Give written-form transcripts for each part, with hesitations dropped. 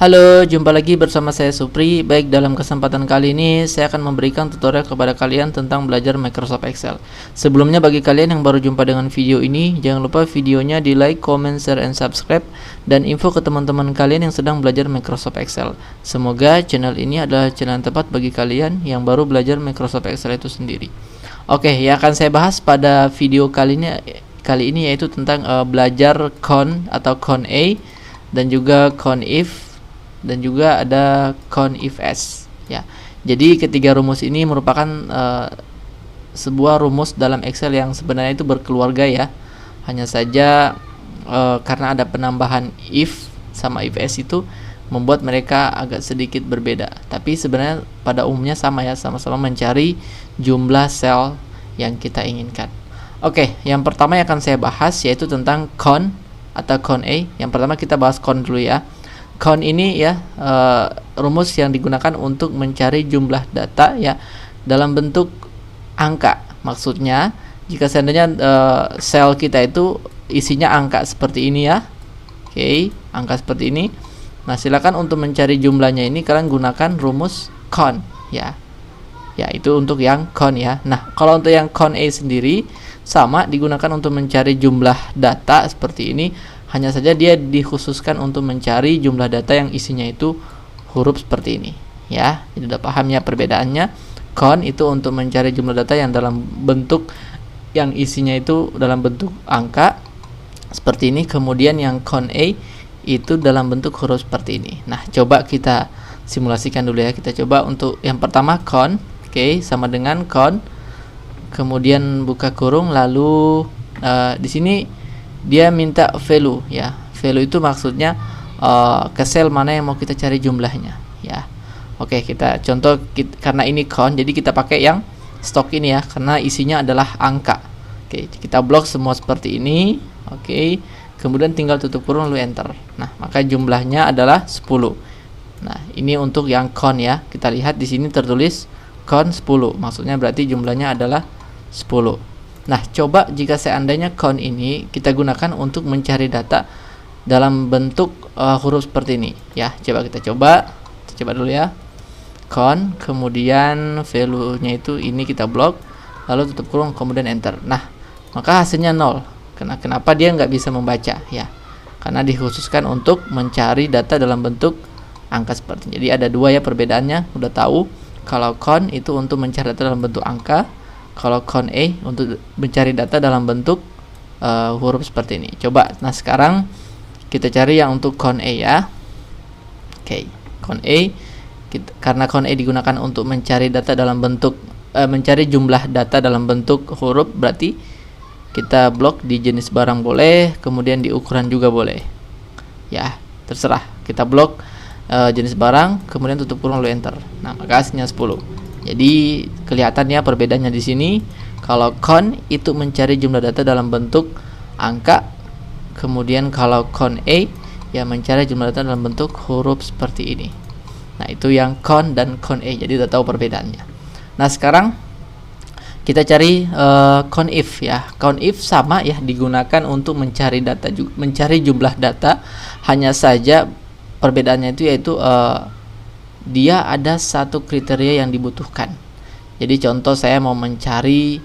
Halo, jumpa lagi bersama saya Supri. Baik, dalam kesempatan kali ini saya akan memberikan tutorial kepada kalian tentang belajar Microsoft Excel. Sebelumnya, bagi kalian yang baru jumpa dengan video ini, jangan lupa videonya di like, comment, share, and subscribe, dan info ke teman-teman kalian yang sedang belajar Microsoft Excel. Semoga channel ini adalah channel yang tepat bagi kalian yang baru belajar Microsoft Excel itu sendiri. Oke, yang akan saya bahas pada video kali ini yaitu tentang belajar con atau con A, dan juga con if, dan juga ada con if s ya. Jadi ketiga rumus ini merupakan sebuah rumus dalam Excel yang sebenarnya itu berkeluarga ya. Hanya saja karena ada penambahan if sama if s itu membuat mereka agak sedikit berbeda. Tapi sebenarnya pada umumnya sama ya, sama-sama mencari jumlah sel yang kita inginkan. Oke, yang pertama yang akan saya bahas yaitu tentang con atau con A. Yang pertama kita bahas con dulu ya. Con ini ya rumus yang digunakan untuk mencari jumlah data ya dalam bentuk angka. Maksudnya jika seandainya sel kita itu isinya angka seperti ini ya. Oke, angka seperti ini. Nah, silakan untuk mencari jumlahnya ini kalian gunakan rumus con ya. Ya, itu untuk yang con ya. Nah, kalau untuk yang con A sendiri sama digunakan untuk mencari jumlah data seperti ini. Hanya saja dia dikhususkan untuk mencari jumlah data yang isinya itu huruf seperti ini ya. Jadi udah paham ya perbedaannya. Con itu untuk mencari jumlah data yang dalam bentuk yang isinya itu dalam bentuk angka seperti ini. Kemudian yang con A itu dalam bentuk huruf seperti ini. Nah, coba kita simulasikan dulu ya. Kita coba untuk yang pertama con. Oke, sama dengan con. Kemudian buka kurung, lalu di sini dia minta value ya. Value itu maksudnya ke sel mana yang mau kita cari jumlahnya ya. Oke, kita contoh karena ini con, jadi kita pakai yang stok ini ya, karena isinya adalah angka. Oke, kita blok semua seperti ini. Oke, kemudian tinggal tutup kurung lalu enter. Nah, maka jumlahnya adalah 10. Nah, ini untuk yang con ya. Kita lihat di sini tertulis con 10. Maksudnya berarti jumlahnya adalah 10. Nah, coba jika seandainya con ini kita gunakan untuk mencari data dalam bentuk huruf seperti ini ya. Kita coba dulu ya. Con, kemudian value-nya itu ini kita blok, lalu tutup kurung, kemudian enter. Nah, maka hasilnya 0. Kenapa dia nggak bisa membaca ya? Karena dikhususkan untuk mencari data dalam bentuk angka seperti ini. Jadi ada dua ya perbedaannya. Udah tahu kalau con itu untuk mencari data dalam bentuk angka, kalau con A untuk mencari data dalam bentuk huruf seperti ini. Coba, nah sekarang kita cari yang untuk con A ya. Oke, con A karena con A digunakan untuk mencari data dalam bentuk mencari jumlah data dalam bentuk huruf, berarti kita blok di jenis barang boleh, kemudian di ukuran juga boleh. Ya, terserah. Kita blok jenis barang, kemudian tutup kurung lalu enter. Nah, maka hasilnya 10. Jadi kelihatan ya perbedaannya di sini. Kalau con itu mencari jumlah data dalam bentuk angka, kemudian kalau con A ya mencari jumlah data dalam bentuk huruf seperti ini. Nah, itu yang con dan con A. Jadi udah tahu perbedaannya. Nah, sekarang kita cari con if ya. Con if sama ya, digunakan untuk mencari data mencari jumlah data. Hanya saja perbedaannya itu yaitu dia ada satu kriteria yang dibutuhkan. Jadi contoh saya mau mencari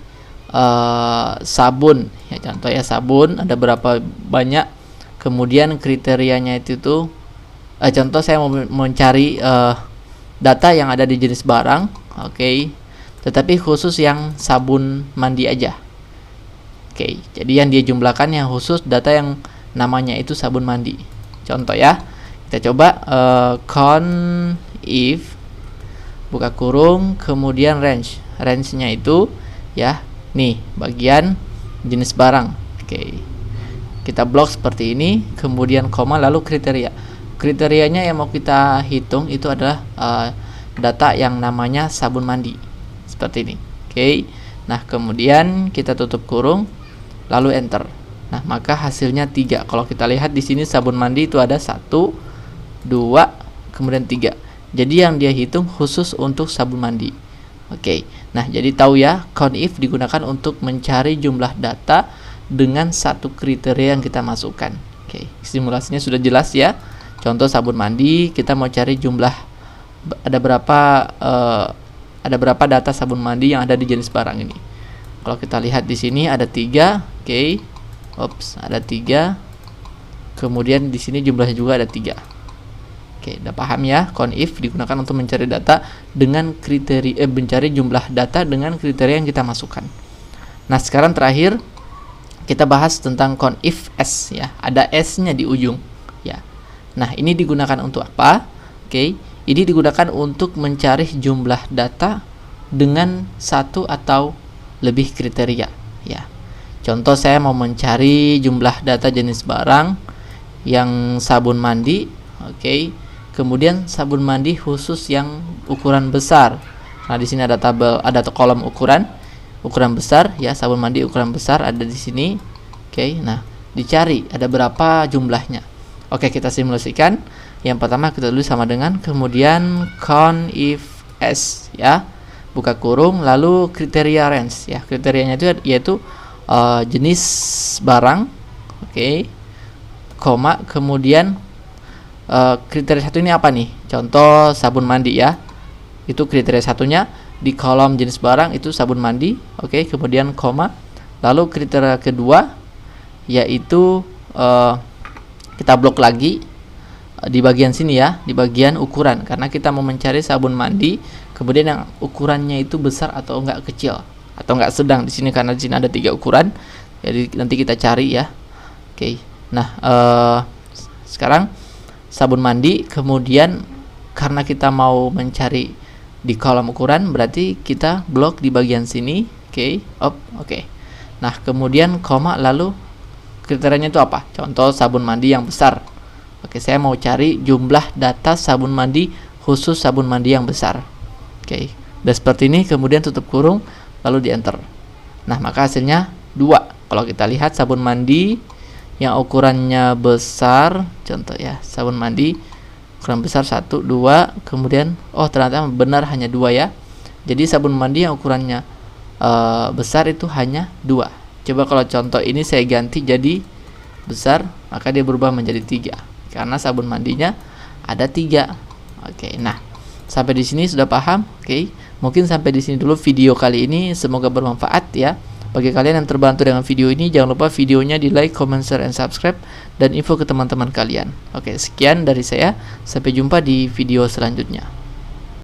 sabun ya, contoh ya sabun ada berapa banyak, kemudian kriterianya itu tuh contoh saya mau mencari data yang ada di jenis barang, oke, tetapi khusus yang sabun mandi aja. Oke, jadi yang dia jumlahkan yang khusus data yang namanya itu sabun mandi. Contoh ya, kita coba con if buka kurung, kemudian range-nya itu ya nih bagian jenis barang. Oke, kita blok seperti ini, kemudian koma lalu kriterianya yang mau kita hitung itu adalah data yang namanya sabun mandi seperti ini. Oke, nah kemudian kita tutup kurung lalu enter. Nah, maka hasilnya 3. Kalau kita lihat di sini sabun mandi itu ada 1, 2, kemudian 3. Jadi yang dia hitung khusus untuk sabun mandi. Oke. Nah, jadi tahu ya, con if digunakan untuk mencari jumlah data dengan satu kriteria yang kita masukkan. Oke, simulasinya sudah jelas ya. Contoh sabun mandi, kita mau cari jumlah ada berapa data sabun mandi yang ada di jenis barang ini. Kalau kita lihat di sini ada 3, oke. Ada 3. Kemudian di sini jumlahnya juga ada 3. Oke, udah paham ya? Conif digunakan untuk mencari data dengan kriteria mencari jumlah data dengan kriteria yang kita masukkan. Nah, sekarang terakhir kita bahas tentang conif s ya. Ada s-nya di ujung ya. Nah, ini digunakan untuk apa? Oke, ini digunakan untuk mencari jumlah data dengan satu atau lebih kriteria ya. Contoh, saya mau mencari jumlah data jenis barang yang sabun mandi, oke. Kemudian sabun mandi khusus yang ukuran besar. Nah, di sini ada kolom ukuran besar ya, sabun mandi ukuran besar ada di sini. Oke, nah dicari ada berapa jumlahnya. Oke, kita simulasikan. Yang pertama kita tulis sama dengan, kemudian conif s ya, buka kurung, lalu kriteria range ya. Kriterianya itu yaitu jenis barang, oke, koma, kemudian kriteria satu ini apa nih? Contoh sabun mandi ya. Itu kriteria satunya di kolom jenis barang itu sabun mandi, oke, kemudian koma. Lalu kriteria kedua yaitu kita blok lagi di bagian sini ya, di bagian ukuran, karena kita mau mencari sabun mandi kemudian yang ukurannya itu besar atau enggak kecil atau enggak sedang di sini, karena di sini ada 3 ukuran. Jadi nanti kita cari ya. Oke. Nah, sekarang sabun mandi, kemudian karena kita mau mencari di kolom ukuran berarti kita blok di bagian sini, oke. Nah, kemudian koma, lalu kriterianya itu apa? Contoh sabun mandi yang besar. Oke, saya mau cari jumlah data sabun mandi khusus sabun mandi yang besar. Oke, udah seperti ini, kemudian tutup kurung lalu di enter. Nah, maka hasilnya 2. Kalau kita lihat sabun mandi yang ukurannya besar, contoh ya, sabun mandi ukuran besar 1, 2, kemudian ternyata benar hanya 2 ya. Jadi sabun mandi yang ukurannya besar itu hanya 2. Coba kalau contoh ini saya ganti jadi besar, maka dia berubah menjadi 3 karena sabun mandinya ada 3. Oke, nah sampai di sini sudah paham? Oke, mungkin sampai di sini dulu video kali ini, semoga bermanfaat ya. Bagi kalian yang terbantu dengan video ini, jangan lupa videonya di like, comment, share, and subscribe, dan info ke teman-teman kalian. Oke, sekian dari saya. Sampai jumpa di video selanjutnya.